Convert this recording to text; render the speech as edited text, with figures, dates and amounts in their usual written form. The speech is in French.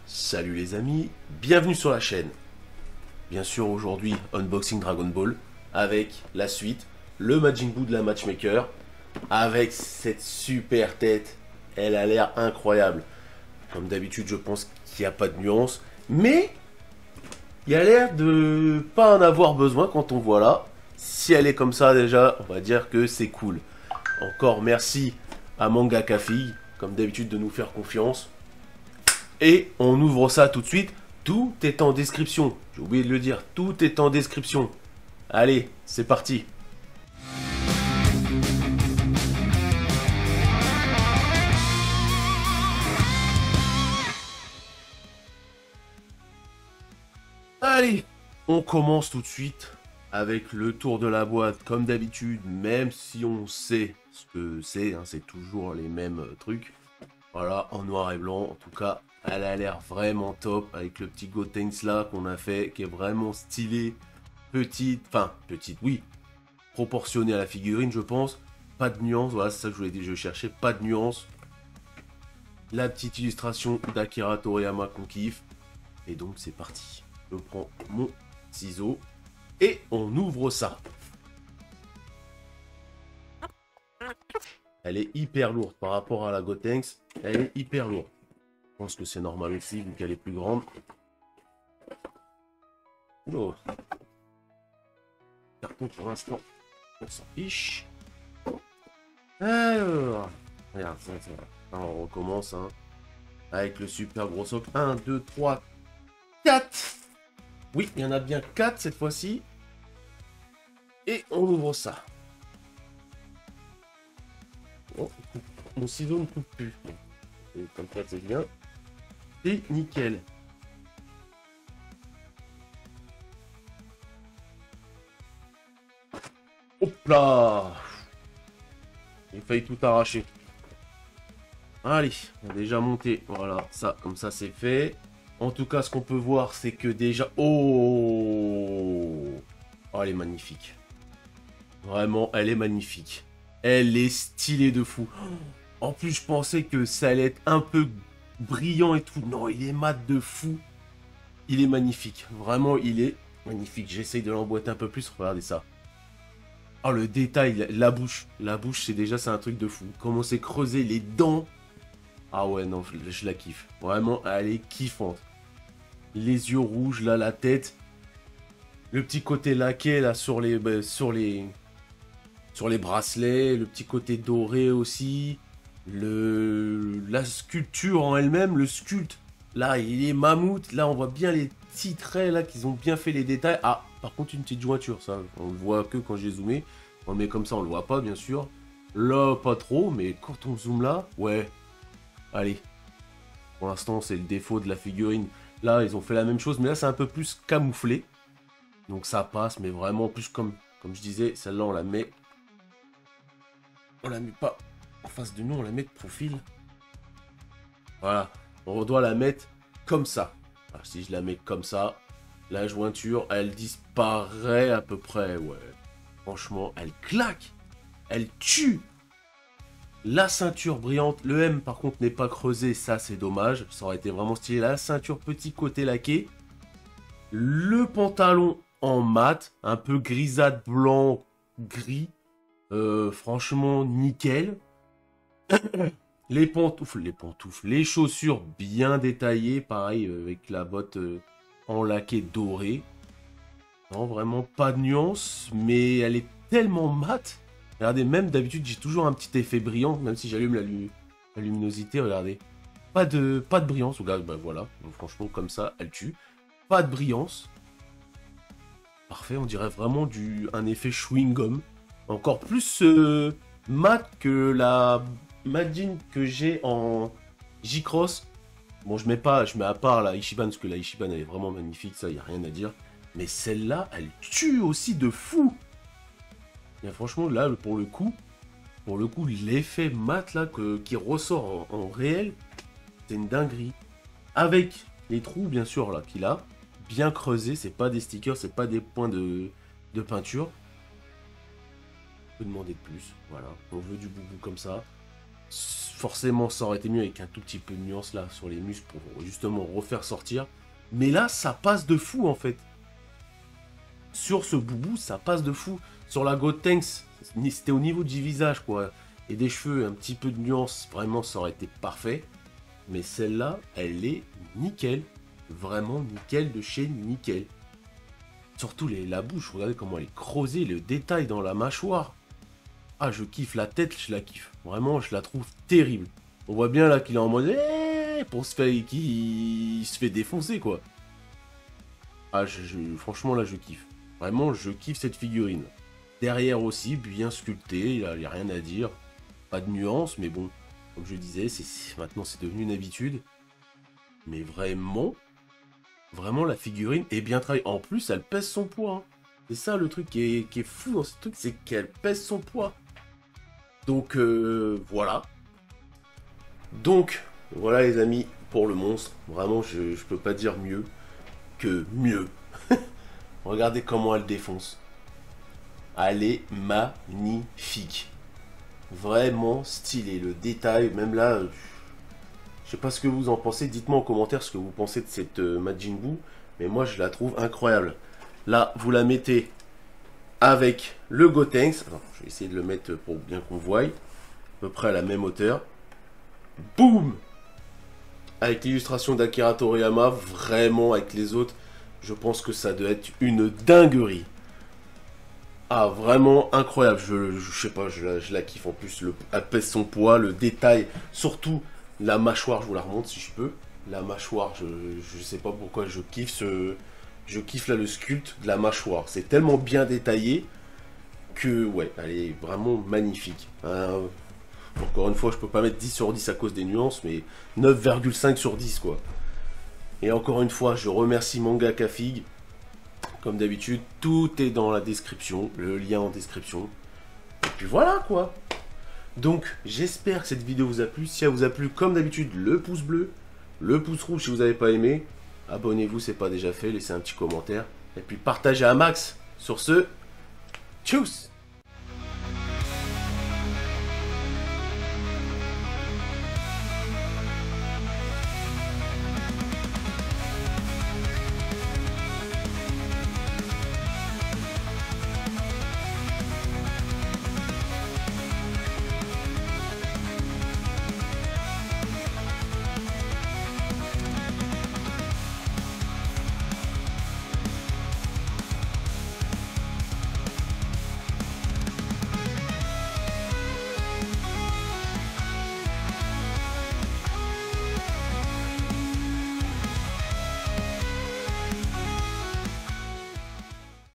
Salut les amis, bienvenue sur la chaîne. Bien sûr aujourd'hui, unboxing Dragon Ball, avec la suite, le Majin Buu de la Matchmaker, avec cette super tête, elle a l'air incroyable. Comme d'habitude, je pense qu'il n'y a pas de nuance, mais il y a l'air de pas en avoir besoin quand on voit là. Si elle est comme ça déjà, on va dire que c'est cool. Encore merci à Manga Café, comme d'habitude de nous faire confiance. Et on ouvre ça tout de suite. Tout est en description. J'ai oublié de le dire. Tout est en description. Allez, c'est parti. Allez, on commence tout de suite avec le tour de la boîte. Comme d'habitude, même si on sait ce que c'est, hein, c'est toujours les mêmes trucs. Voilà, en noir et blanc. En tout cas, elle a l'air vraiment top avec le petit Gotenks là qu'on a fait, qui est vraiment stylé. Petite, enfin, petite, oui. Proportionnée à la figurine, je pense. Pas de nuance, voilà, c'est ça que je voulais dire, je cherchais pas de nuance. La petite illustration d'Akira Toriyama qu'on kiffe. Et donc, c'est parti. Je prends mon ciseau et on ouvre ça. Elle est hyper lourde par rapport à la Gotenks. Elle est hyper lourde. Je pense que c'est normal aussi, vu qu'elle est plus grande. Oula. Carton pour l'instant, on s'en fiche. Alors, regarde, ça. Alors, on recommence, hein, avec le super gros socle. 1, 2, 3, 4. Oui, il y en a bien 4 cette fois-ci. Et on ouvre ça. Oh, mon ciseau ne coupe plus. Et comme ça, c'est bien. C'est nickel. Hop là! J'ai failli tout arracher. Allez, on a déjà monté. Voilà, ça, comme ça, c'est fait. En tout cas, ce qu'on peut voir, c'est que déjà... Oh! Oh, elle est magnifique. Vraiment, elle est magnifique. Elle est stylée de fou. En plus, je pensais que ça allait être un peu brillant et tout. Non, il est mat de fou. Il est magnifique. Vraiment, il est magnifique. J'essaye de l'emboîter un peu plus. Regardez ça. Oh, le détail, la bouche. La bouche, c'est un truc de fou. Comment c'est creusé, les dents. Ah ouais, non, je la kiffe. Vraiment, elle est kiffante. Les yeux rouges, là, la tête. Le petit côté laqué, là, sur les bracelets. Le petit côté doré aussi. La sculpture en elle-même, le sculpte. Là, il est mammouth. Là, on voit bien les petits traits, là, qu'ils ont bien fait les détails. Ah, par contre, une petite jointure, ça. On le voit que quand j'ai zoomé. On le met comme ça, on le voit pas, bien sûr. Là, pas trop, mais quand on zoome là, ouais. Allez. Pour l'instant, c'est le défaut de la figurine. Là, ils ont fait la même chose, mais là, c'est un peu plus camouflé. Donc, ça passe, mais vraiment plus comme je disais, celle-là, on la met... On la met pas en face de nous, on la met de profil. Voilà. On doit la mettre comme ça. Alors, si je la mets comme ça, la jointure, elle disparaît à peu près, ouais. Franchement, elle claque. Elle tue. La ceinture brillante. Le M, par contre, n'est pas creusé. Ça, c'est dommage. Ça aurait été vraiment stylé. La ceinture petit côté laqué. Le pantalon en mat. Un peu grisâtre, blanc, gris. Franchement, nickel. Les pantoufles. Les chaussures bien détaillées. Pareil, avec la botte en laqué doré. Non, vraiment pas de nuance, mais elle est tellement mate. Regardez, même d'habitude, j'ai toujours un petit effet brillant, même si j'allume la luminosité, regardez. Pas de brillance, regarde, bah voilà. Donc, franchement, comme ça, elle tue. Pas de brillance. Parfait, on dirait vraiment un effet chewing-gum. Encore plus mat que la Majin que j'ai en J-Cross. Bon, je mets à part la Ichiban, parce que la Ichiban, elle est vraiment magnifique, ça, il n'y a rien à dire. Mais celle-là, elle tue aussi de fou. Et franchement, là, pour le coup, l'effet mat là qui ressort en réel, c'est une dinguerie. Avec les trous, bien sûr, là, qu'il a, bien creusés, c'est pas des stickers, c'est pas des points de peinture. On peut demander de plus, voilà. On veut du boubou comme ça. Forcément, ça aurait été mieux avec un tout petit peu de nuance là sur les muscles pour justement refaire sortir. Mais là, ça passe de fou en fait. Sur ce boubou, ça passe de fou. Sur la Gotenks, c'était au niveau du visage quoi. Et des cheveux, un petit peu de nuance, vraiment ça aurait été parfait. Mais celle-là, elle est nickel. Vraiment nickel de chez nickel. Surtout la bouche, regardez comment elle est creusée, le détail dans la mâchoire. Ah, je kiffe la tête, je la kiffe. Vraiment, je la trouve terrible. On voit bien là qu'il est en mode pour se faire qu'il se fait défoncer quoi. Ah, franchement là, je kiffe. Vraiment, je kiffe cette figurine. Derrière aussi, bien sculpté, il n'y a rien à dire. Pas de nuance, mais bon, comme je disais, maintenant c'est devenu une habitude. Mais vraiment, la figurine est bien travaillée. En plus, elle pèse son poids. Hein. C'est ça le truc qui est fou dans ce truc, c'est qu'elle pèse son poids. Donc voilà. Donc voilà les amis, pour le monstre. Vraiment, je peux pas dire mieux que mieux. Regardez comment elle défonce. Elle est magnifique. Vraiment stylé. Le détail, même là, je sais pas ce que vous en pensez. Dites-moi en commentaire ce que vous pensez de cette Majin Buu. Mais moi, je la trouve incroyable. Là, vous la mettez avec le Gotenks. Alors, je vais essayer de le mettre pour bien qu'on voie. À peu près à la même hauteur. Boum! Avec l'illustration d'Akira Toriyama, vraiment avec les autres, je pense que ça doit être une dinguerie. Ah, vraiment incroyable. Je sais pas, je la kiffe en plus. Elle pèse son poids, le détail, surtout la mâchoire, je vous la remonte si je peux. La mâchoire, je sais pas pourquoi je kiffe je kiffe là le sculpte de la mâchoire. C'est tellement bien détaillé que, ouais, elle est vraiment magnifique. Encore une fois, je peux pas mettre 10 sur 10 à cause des nuances, mais 9,5 sur 10, quoi. Et encore une fois, je remercie Mangaka Fig. Comme d'habitude, tout est dans la description, le lien en description. Et puis voilà, quoi. Donc, j'espère que cette vidéo vous a plu. Si elle vous a plu, comme d'habitude, le pouce bleu, le pouce rouge si vous n'avez pas aimé. Abonnez-vous, c'est pas déjà fait, laissez un petit commentaire. Et puis partagez un max. Sur ce, tchuss!